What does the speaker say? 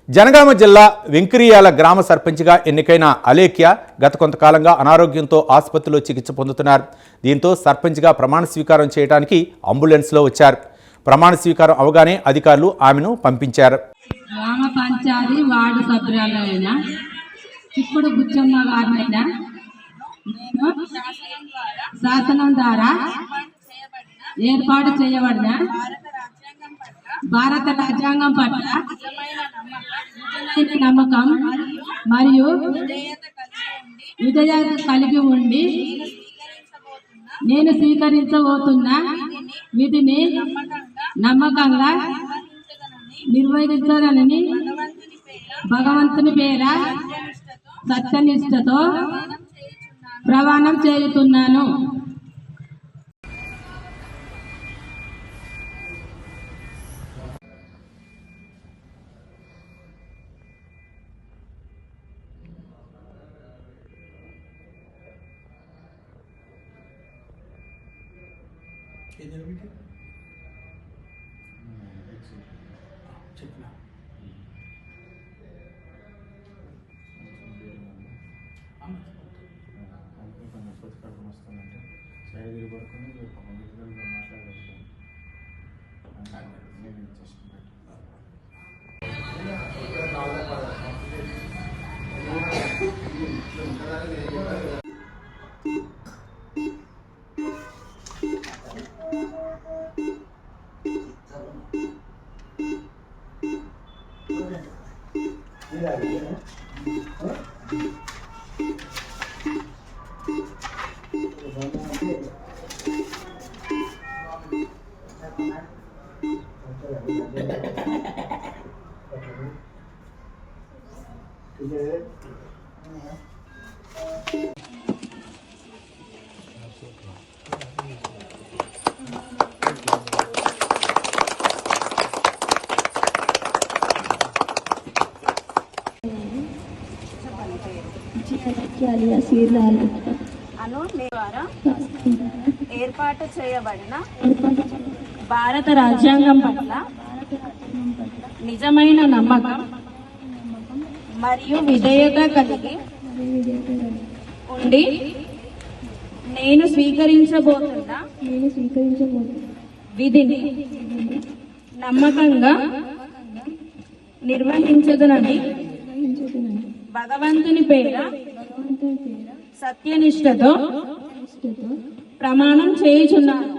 జనగామ జిల్లా వెంకరియాల గ్రామ సర్పంచ్గా ఎన్నికైన అలేఖ్య గత కొంతకాలంగా అనారోగ్యంతో ఆసుపత్రిలో చికిత్స పొందుతున్నారు. దీంతో సర్పంచ్గా ప్రమాణ స్వీకారం చేయడానికి అంబులెన్స్లో వచ్చారు. ప్రమాణ స్వీకారం అవగానే అధికారులు ఆమెను పంపించారు. గ్రామ పంచాయతీ వార్డు సభ్యురాలైన చిక్కుడు బుచ్చమ్మ గారినైనా నేను శాసనం ద్వారా ఏర్పాటు చేయబడిన భారత రాజ్యాంగం పట్ల నమ్మకం మరియు విధేయత కలిగి ఉండి నేను స్వీకరించబోతున్న విధిని నమ్మకంగా నిర్వహించాలని భగవంతుని పేర సత్యనిష్టతో ప్రమాణం చేస్తున్నాను. ద్వారా ఏర్పాటు చేయబడిన భారత రాజ్యాంగం పట్ల నిజమైన నమ్మకం మరియు విధేయత కలిగి ఉండి నేను స్వీకరించబోతున్న విధిని నమ్మకంగా నిర్వహించదనని భగవంతుని పేర సత్యనిష్టతో ప్రమాణం చేయుచున్నాను.